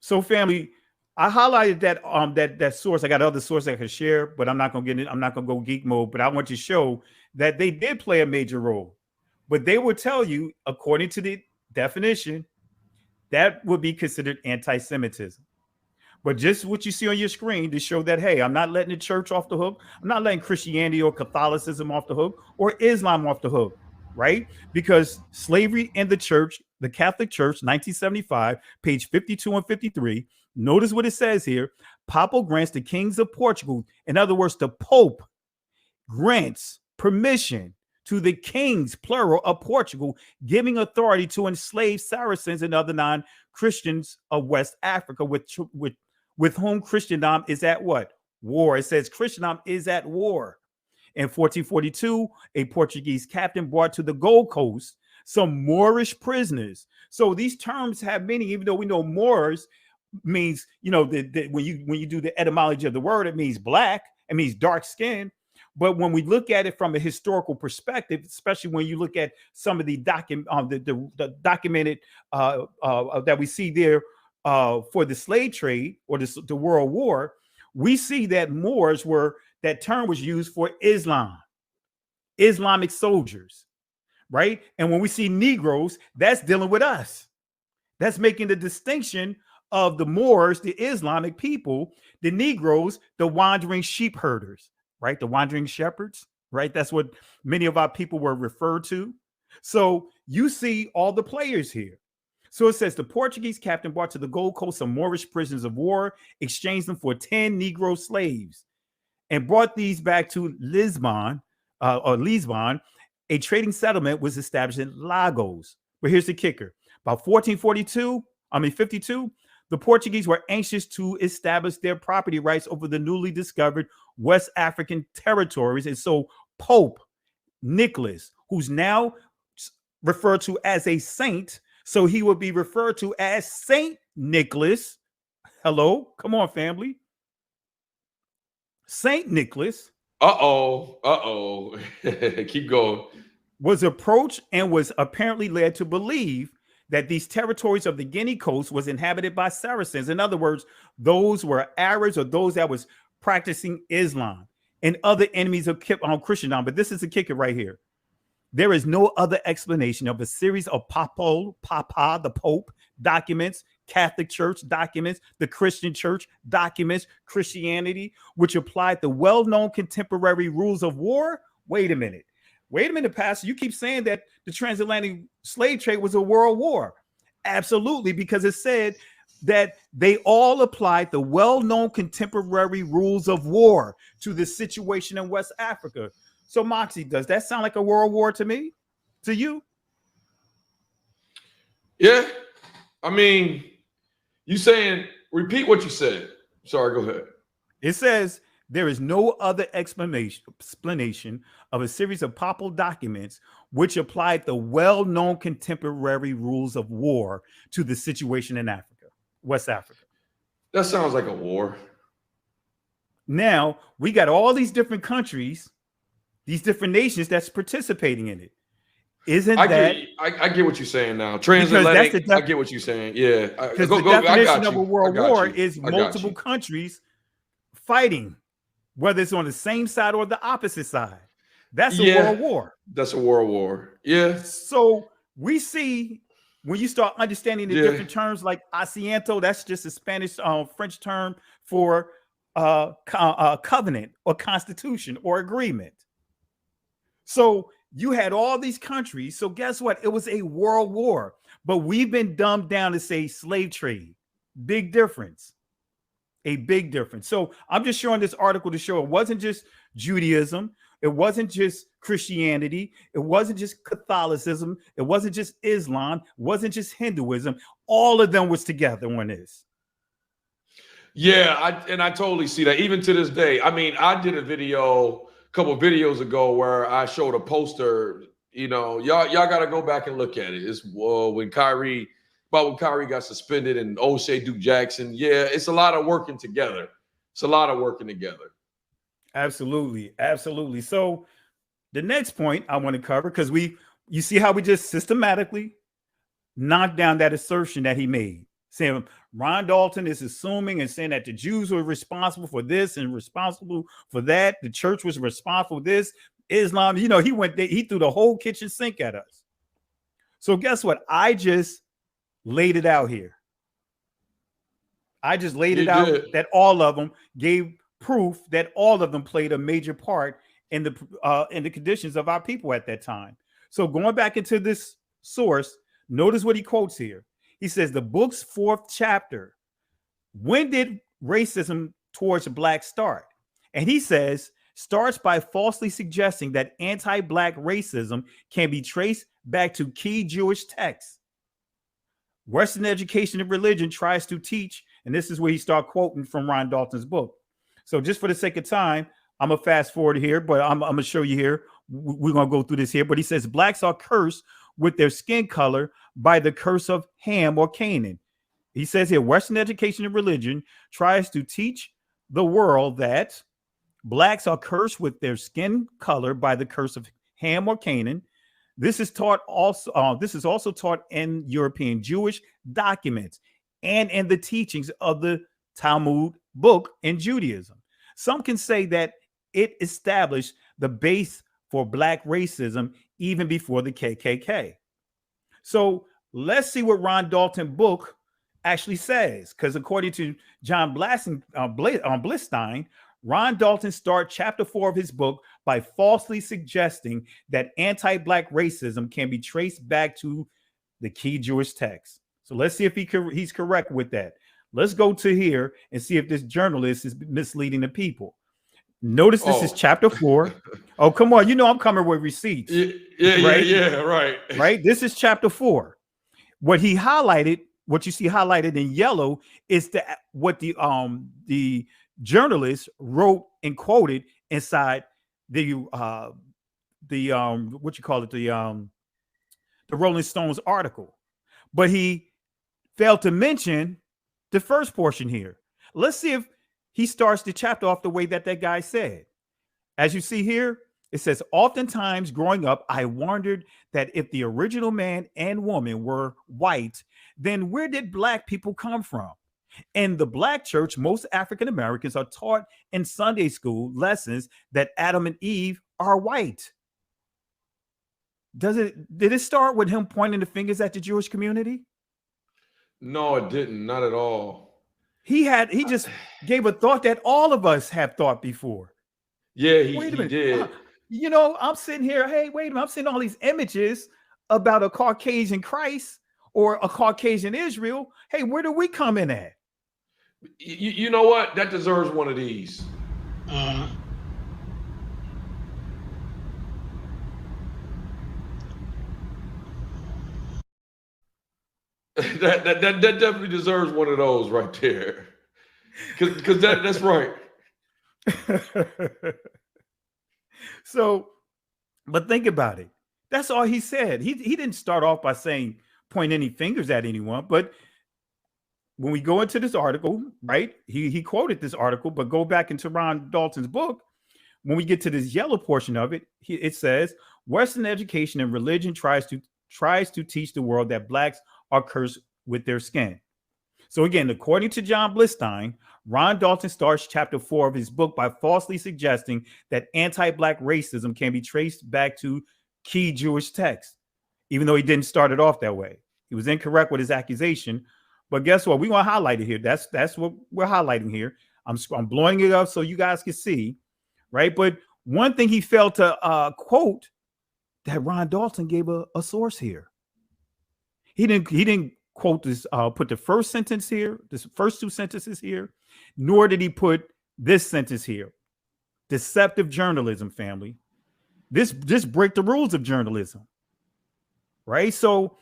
So, family, I highlighted that source. I got other sources I could share, but I'm not gonna go geek mode. But I want to show that they did play a major role. But they will tell you, according to the definition, that would be considered anti-Semitism. But just what you see on your screen to show that, hey, I'm not letting the church off the hook. I'm not letting Christianity or Catholicism off the hook, or Islam off the hook, right? Because slavery in the church, the Catholic Church, 1975, page 52 and 53. Notice what it says here. Papal grants the kings of Portugal, in other words, the Pope grants permission to the kings, plural, of Portugal, giving authority to enslave Saracens and other non-Christians of West Africa, with whom Christendom is at what? War. It says Christendom is at war. In 1442, a Portuguese captain brought to the Gold Coast some Moorish prisoners. So these terms have meaning, even though we know Moors means, you know, when you do the etymology of the word, it means black, it means dark skin. But when we look at it from a historical perspective, especially when you look at some of the documented that we see there for the slave trade or the World War, we see that Moors that term was used for Islamic soldiers, right? And when we see Negros, that's dealing with us. That's making the distinction of the Moors, the Islamic people, the Negros, the wandering sheep herders, right? The wandering shepherds, right? That's what many of our people were referred to. So you see all the players here. So it says the Portuguese captain brought to the Gold Coast some Moorish prisoners of war, exchanged them for 10 Negro slaves, and brought these back to Lisbon. A trading settlement was established in Lagos. But here's the kicker. By 52, the Portuguese were anxious to establish their property rights over the newly discovered West African territories. And so Pope Nicholas, who's now referred to as a saint, so he would be referred to as Saint Nicholas. Hello, come on, family. Saint Nicholas. Keep going. Was approached and was apparently led to believe that these territories of the Guinea coast was inhabited by Saracens. In other words, those were Arabs or those that was practicing Islam and other enemies of Christendom. But this is the kicker right here. There is no other explanation of a series of the Pope documents, Catholic Church documents, the Christian Church documents, Christianity, which applied the well-known contemporary rules of war. Wait a minute, Pastor. You keep saying that the transatlantic slave trade was a world war. Absolutely, because it said that they all applied the well-known contemporary rules of war to the situation in West Africa. So, Moxie, does that sound like a world war to me? To you? Yeah. I mean, you saying, repeat what you said. Sorry, go ahead. It says There is no other explanation of a series of papal documents which applied the well-known contemporary rules of war to the situation in Africa, West Africa. That sounds like a war. Now, we got all these different countries, these different nations that's participating in it. I get what you're saying now. Transatlantic, I get what you're saying. Yeah. Because the definition of a world war is multiple countries fighting, whether it's on the same side or the opposite side. That's a world war. That's a world war. Yeah. So we see when you start understanding the different terms like asiento, that's just a Spanish, French term for covenant or constitution or agreement. So you had all these countries. So guess what? It was a world war, but we've been dumbed down to say slave trade. Big difference. A big difference. So I'm just showing this article to show it wasn't just Judaism. It wasn't just Christianity. It wasn't just Catholicism. It wasn't just Islam. It wasn't just Hinduism. All of them was together on this. Yeah, I totally see that. Even to this day. I mean, I did a couple of videos ago where I showed a poster. You know, y'all got to go back and look at it. It's when Kyrie got suspended and O'Shea Duke Jackson. Yeah, it's a lot of working together. It's a lot of working together. Absolutely. Absolutely. So the next point I want to cover, because you see how we just systematically knocked down that assertion that he made, saying Ron Dalton is assuming and saying that the Jews were responsible for this and responsible for that. The church was responsible for this. Islam, you know, he threw the whole kitchen sink at us. So guess what? I just laid it out here. I just laid it out that all of them gave proof that all of them played a major part in the conditions of our people at that time. So going back into this source, notice what he quotes here. He says the book's 4th chapter. When did racism towards blacks start? And he says starts by falsely suggesting that anti-black racism can be traced back to key Jewish texts. Western education and religion tries to teach, and this is where he starts quoting from Ron Dalton's book. So just for the sake of time, I'm going to fast forward here, but I'm going to show you here. We're going to go through this here. But he says blacks are cursed with their skin color by the curse of Ham or Canaan. He says here, Western education and religion tries to teach the world that blacks are cursed with their skin color by the curse of Ham or Canaan. This is also taught in European Jewish documents and in the teachings of the Talmud book in Judaism. Some can say that it established the base for black racism even before the KKK. So let's see what Ron Dalton book actually says, because according to John Blistein, Ron Dalton starts chapter 4 of his book by falsely suggesting that anti-black racism can be traced back to the key Jewish text. So let's see if he's correct with that. Let's go to here and see if this journalist is misleading the people. Notice this is chapter 4. Oh, come on. You know I'm coming with receipts. Right? This is chapter 4. What he highlighted, what you see highlighted in yellow is what the journalist wrote and quoted inside the Rolling Stones article. But he failed to mention the first portion here. Let's see if he starts the chapter off the way that guy said. As you see here, it says, oftentimes growing up, I wondered that if the original man and woman were white, then where did black people come from? In the black church, most African Americans are taught in Sunday school lessons that Adam and Eve are white. Did it start with him pointing the fingers at the Jewish community? No, it didn't. Not at all. He just gave a thought that all of us have thought before. Yeah, he did. You know, I'm sitting here. Hey, wait a minute. I'm seeing all these images about a Caucasian Christ or a Caucasian Israel. Hey, where do we come in at? You know what? That deserves one of these. That definitely deserves one of those right there. Because that's right. So, but think about it. That's all he said. He didn't start off by saying point any fingers at anyone, but when we go into this article, right? He quoted this article, but go back into Ron Dalton's book. When we get to this yellow portion of it, it says Western education and religion tries to teach the world that blacks are cursed with their skin. So again, according to John Blistein, Ron Dalton starts chapter 4 of his book by falsely suggesting that anti-black racism can be traced back to key Jewish texts, even though he didn't start it off that way. He was incorrect with his accusation. But guess what? We're going to highlight it here. That's what we're highlighting here. I'm blowing it up so you guys can see, right? But one thing he failed to quote, that Ron Dalton gave a source here. He didn't quote this, put the first sentence here, this first two sentences here, nor did he put this sentence here. Deceptive journalism, family. This break the rules of journalism, right? So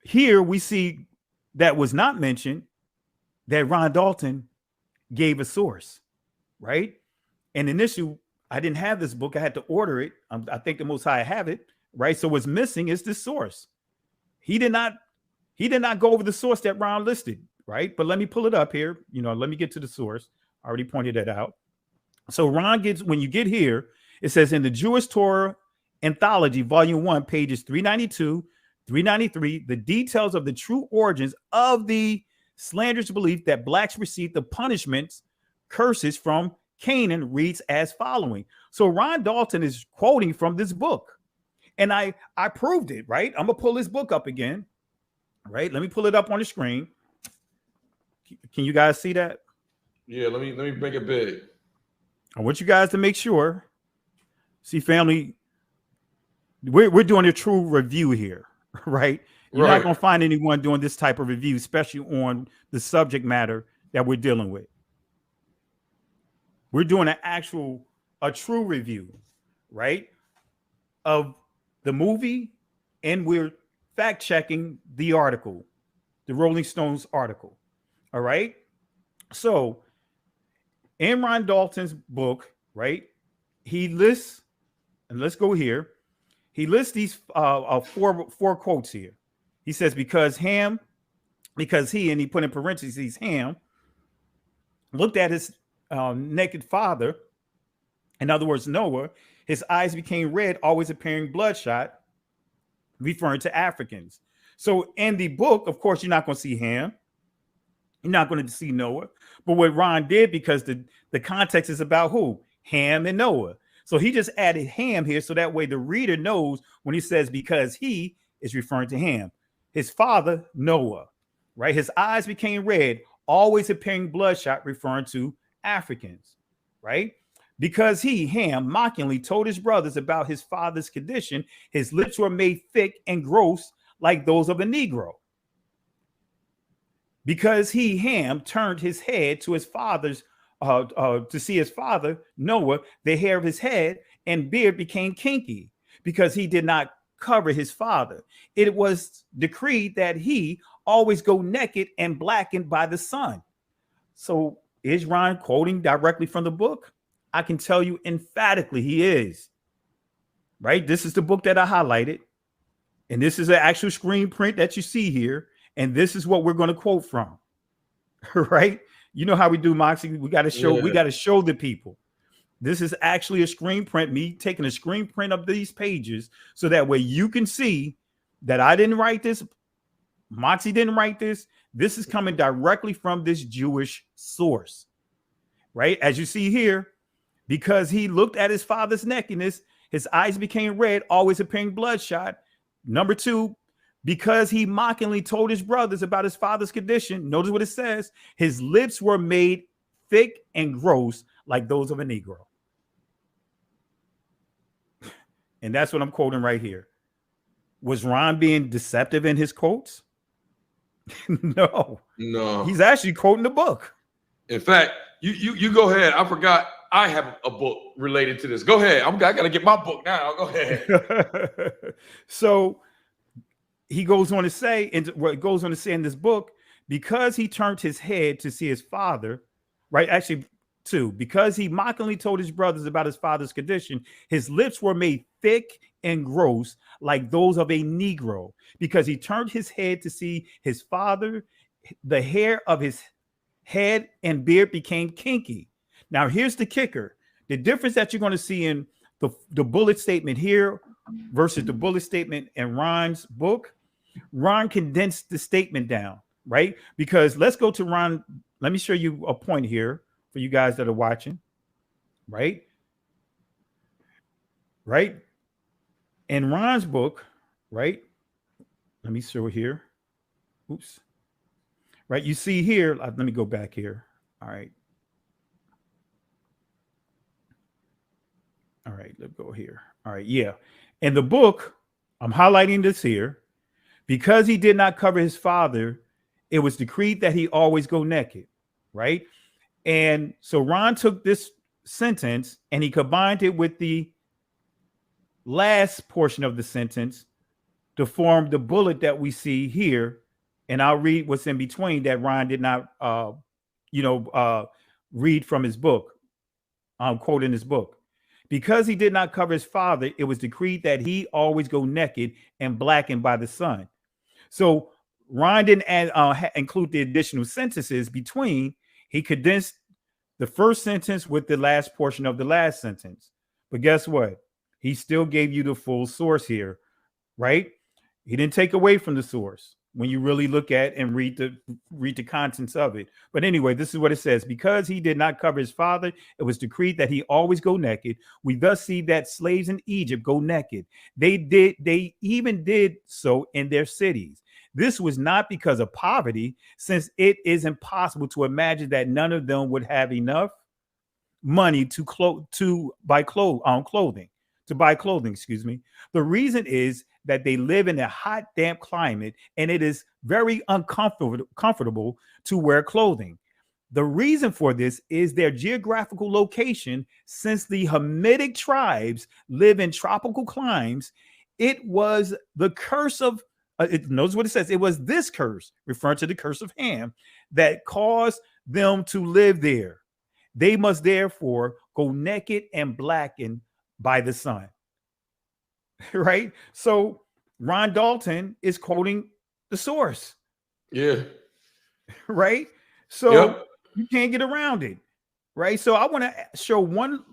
here we see that was not mentioned, that Ron Dalton gave a source, right? And initially, I didn't have this book. I had to order it. I think the Most High have it, right? So what's missing is this source. He did not go over the source that Ron listed, right? But let me pull it up here. Let me get to the source. I already pointed that out. So Ron gets, when you get here, it says in the Jewish Torah Anthology, Volume 1, pages 392, 393, the details of the true origins of the slanderous belief that blacks received the punishments, curses from Canaan reads as following. So Ron Dalton is quoting from this book. And I proved it, right? I'm going to pull this book up again, right? Let me pull it up on the screen. Can you guys see that? Yeah, let me make it big. I want you guys to make sure. See, family, we're doing a true review here, right? You're not going to find anyone doing this type of review, especially on the subject matter that we're dealing with. We're doing a true review, right, of the movie, and we're fact checking the article, the Rolling Stones article. All right. So in Ron Dalton's book, right, he lists, and let's go here. He lists these four quotes here. He says, because he, and he put in parentheses, Ham looked at his naked father, in other words, Noah, his eyes became red, always appearing bloodshot, referring to Africans. So in the book, of course, you're not going to see Ham. You're not going to see Noah. But what Ron did, because the context is about who? Ham and Noah. So he just added Ham here, so that way the reader knows when he says because he is referring to Ham. His father, Noah, right? His eyes became red, always appearing bloodshot, referring to Africans, right? Because he, Ham, mockingly told his brothers about his father's condition, his lips were made thick and gross like those of a Negro. Because he, Ham, turned his head to his father's, to see his father, Noah, the hair of his head and beard became kinky because he did not cover his father. It was decreed that he always go naked and blackened by the sun. So is Ron quoting directly from the book? I can tell you emphatically he is. Right? This is the book that I highlighted. And this is an actual screen print that you see here. And this is what we're going to quote from. Right? You know how we do, Moxie. We got to show the people. This is actually a screen print, me taking a screen print of these pages so that way you can see that I didn't write this. Moxie didn't write this. This is coming directly from this Jewish source, right? As you see here, because he looked at his father's nakedness, his eyes became red, always appearing bloodshot. Number 2, because he mockingly told his brothers about his father's condition. Notice what it says. His lips were made thick and gross like those of a Negro. And that's what I'm quoting right here. Was Ron being deceptive in his quotes? No. He's actually quoting the book. In fact, you go ahead. I forgot I have a book related to this. Go ahead. I got to get my book now. Go ahead. So he goes on to say, in this book, because he turned his head to see his father, right? Actually, 2. Because he mockingly told his brothers about his father's condition, his lips were made thick and gross like those of a Negro. Because he turned his head to see his father, the hair of his head and beard became kinky. Now, here's the kicker. The difference that you're going to see in the bullet statement here versus the bullet statement in Ron's book, Ron condensed the statement down, right? Because let's go to Ron. Let me show you a point here for you guys that are watching, right? Right? In Ron's book, right? Let me show here. Oops. Right? You see here, let me go back here. All right. All right, let's go here. All right, yeah. In the book, I'm highlighting this here. Because he did not cover his father, it was decreed that he always go naked, right? And so Ron took this sentence and he combined it with the last portion of the sentence to form the bullet that we see here. And I'll read what's in between that Ron did not, read from his book. I'm quoting his book. Because he did not cover his father, it was decreed that he always go naked and blackened by the sun. So Ron didn't include the additional sentences between. He condensed the first sentence with the last portion of the last sentence. But guess what? He still gave you the full source here, right? He didn't take away from the source when you really look at and read the contents of it. But anyway, this is what it says. Because he did not cover his father, it was decreed that he always go naked. We thus see that slaves in Egypt go naked. They even did so in their cities. This was not because of poverty, since it is impossible to imagine that none of them would have enough money to buy clothing. Excuse me. The reason is that they live in a hot, damp climate, and it is very uncomfortable to wear clothing. The reason for this is their geographical location. Since the Hamitic tribes live in tropical climes, it was the curse of, it knows what it says. It was this curse, referring to the curse of Ham, that caused them to live there. They must therefore go naked and blackened by the sun. Right? So Ron Dalton is quoting the source. Yeah. Right? So you can't get around it. Right? So I want to show one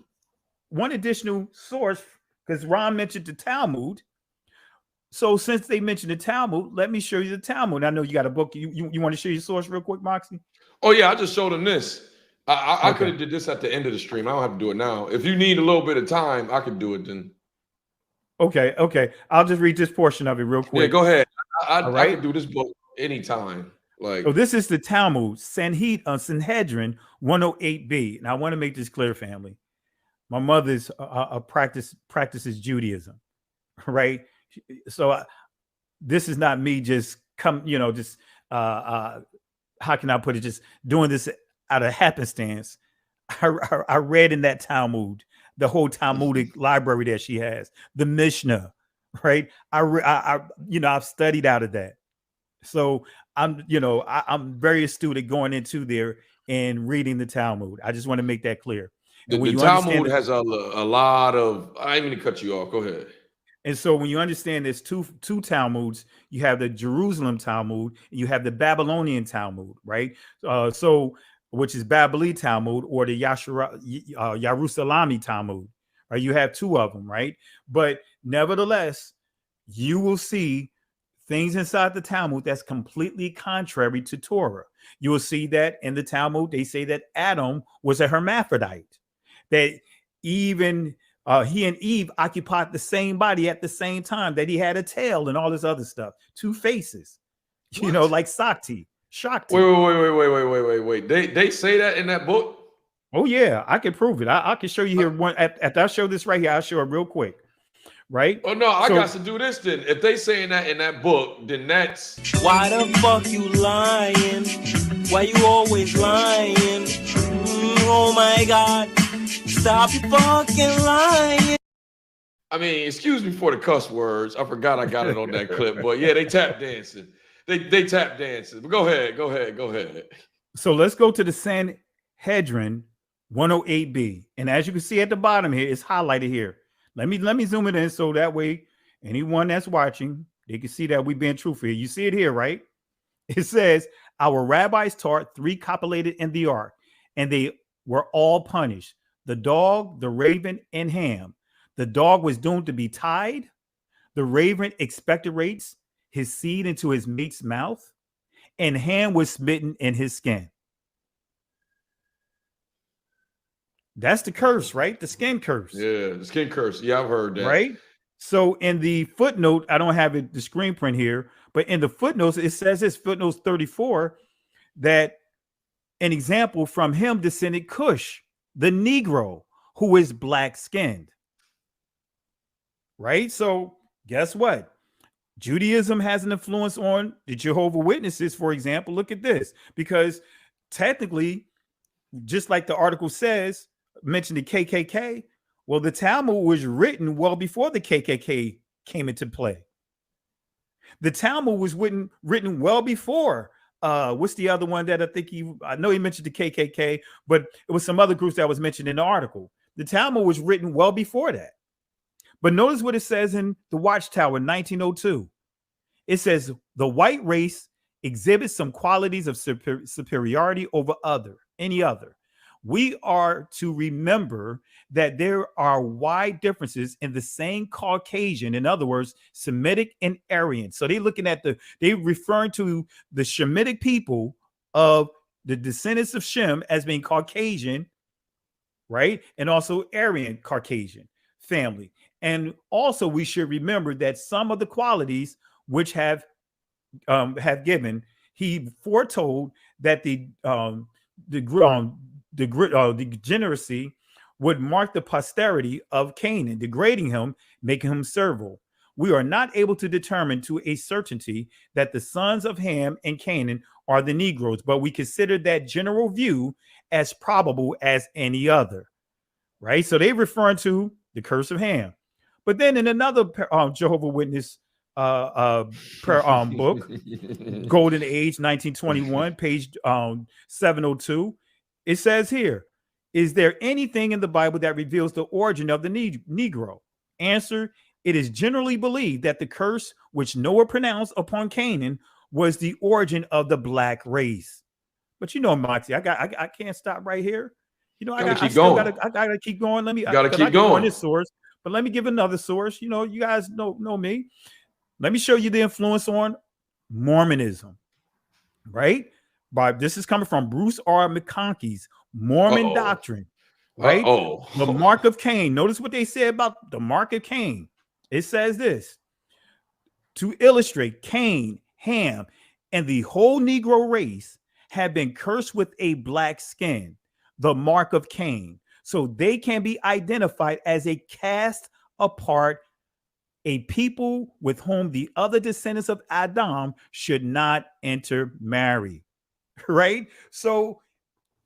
additional source, because Ron mentioned the Talmud. So since they mentioned the Talmud, let me show you the Talmud. I know you got a book. You want to show your source real quick, Moxie? Oh, yeah. I just showed them this. I could have did this at the end of the stream. I don't have to do it now. If you need a little bit of time, I could do it then. Okay. I'll just read this portion of it real quick. Yeah, go ahead. I can do this book anytime. So this is the Talmud, Sanhedrin 108b. And I want to make this clear, family. My mother's practices Judaism, right? So this is not me just how can I put it? Just doing this out of happenstance. I read in that Talmud, the whole Talmudic library that she has, the Mishnah, right? I've studied out of that. So I'm very astute at going into there and reading the Talmud. I just want to make that clear. The Talmud has a lot of, I didn't mean to cut you off. Go ahead. And so when you understand there's two Talmuds, you have the Jerusalem Talmud, and you have the Babylonian Talmud, right? Which is Babylon Talmud, or the Jerusalemi Talmud, right? You have two of them, right? But nevertheless, you will see things inside the Talmud that's completely contrary to Torah. You will see that in the Talmud, they say that Adam was a hermaphrodite, that even he and Eve occupied the same body at the same time, that he had a tail and all this other stuff, two faces, like Shakti. Wait. They say that in that book? Oh, yeah, I can prove it. I can show you here. After I show this right here, I'll show it real quick. Right? Oh, no, I got to do this then. If they saying that in that book, then that's... Why the fuck you lying? Why you always lying? Oh, my God. Stop you fucking lying. I mean, excuse me for the cuss words. I forgot I got it on that clip. But, yeah, they tap dancing. They tap dancing. But go ahead. So let's go to the Sanhedrin 108b. And as you can see at the bottom here, it's highlighted here. Let me zoom it in so that way anyone that's watching, they can see that we're being truthful here. You see it here, right? It says, our rabbis taught 3 copulated in the ark, and they were all punished. The dog, the raven, and Ham. The dog was doomed to be tied. The raven expectorates his seed into his mate's mouth, and Ham was smitten in his skin. That's the curse, right? The skin curse. Yeah, the skin curse. Yeah, I've heard that. Right? So in the footnote, I don't have it, the screen print here, but in the footnotes, it says this, footnotes 34, that an example from him descended Cush, the Negro, who is black-skinned. Right? So guess what? Judaism has an influence on the Jehovah's Witnesses, for example. Look at this, because technically, just like the article says, mentioned the KKK. Well, the Talmud was written well before the KKK came into play. The Talmud was written well before. What's the other one that I know he mentioned the KKK, but it was some other groups that was mentioned in the article. The Talmud was written well before that. But notice what it says in the Watchtower, 1902. It says the white race exhibits some qualities of superiority over any other. We are to remember that there are wide differences in the same Caucasian, in other words, Semitic and Aryan. So they're referring to the Shemitic people of the descendants of Shem as being Caucasian, right? And also Aryan Caucasian family. And also we should remember that some of the qualities which have given, he foretold that the degeneracy would mark the posterity of Canaan, degrading him, making him servile. We are not able to determine to a certainty that the sons of Ham and Canaan are the Negros, but we consider that general view as probable as any other, right? So they refer to the curse of Ham. But then in another Jehovah's Witness book, Golden Age, 1921, page 702, it says here, is there anything in the Bible that reveals the origin of the Negro? Answer, it is generally believed that the curse which Noah pronounced upon Canaan was the origin of the black race. But you know, Moxie, I can't stop right here. You know, I gotta keep going. I gotta keep going on this source, but let me give another source. You know, you guys know me. Let me show you the influence on Mormonism, right? This is coming from Bruce R. McConkey's Mormon Doctrine, right? The Mark of Cain. Notice what they said about the Mark of Cain. It says this: to illustrate, Cain, Ham, and the whole Negro race have been cursed with a black skin, the Mark of Cain, so they can be identified as a cast apart, a people with whom the other descendants of Adam should not intermarry. Right? So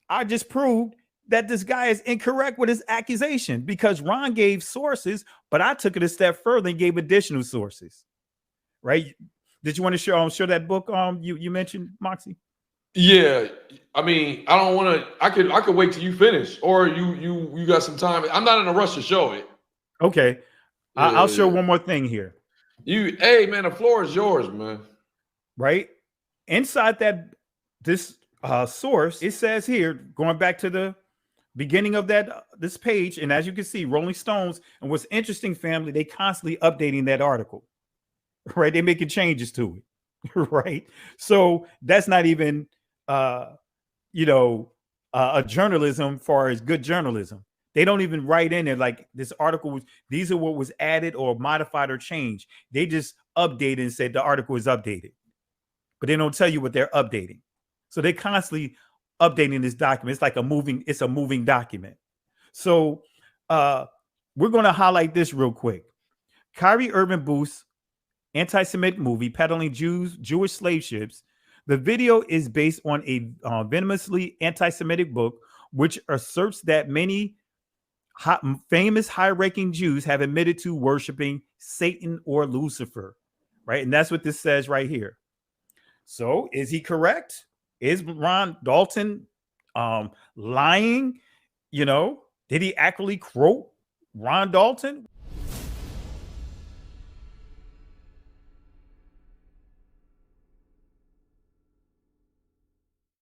I just proved that this guy is incorrect with his accusation, because Ron gave sources, but I took it a step further and gave additional sources. Right? Did you want to show that book you mentioned, Moxie? Yeah, I mean, I don't want to. I could wait till you finish, or you got some time. I'm not in a rush to show it. Okay, yeah, I'll show one more thing here. Hey man, the floor is yours, man. Right inside this source, it says here, going back to the beginning of this page, and as you can see, Rolling Stones, and what's interesting, family, they constantly updating that article. Right, they making changes to it. Right, so that's not even a journalism far as good journalism. They don't even write in there like this article these are what was added or modified or changed. They just updated and said the article is updated, but they don't tell you what they're updating. So they constantly updating this document. It's like a moving document. So we're going to highlight this real quick. Kyrie Irving Booth's anti-Semitic movie peddling Jewish slave ships. The video is based on a venomously anti-Semitic book, which asserts that many famous high-ranking Jews have admitted to worshiping Satan or Lucifer, right? And that's what this says right here. So is he correct? Is Ron Dalton lying? You know, did he actually quote Ron Dalton?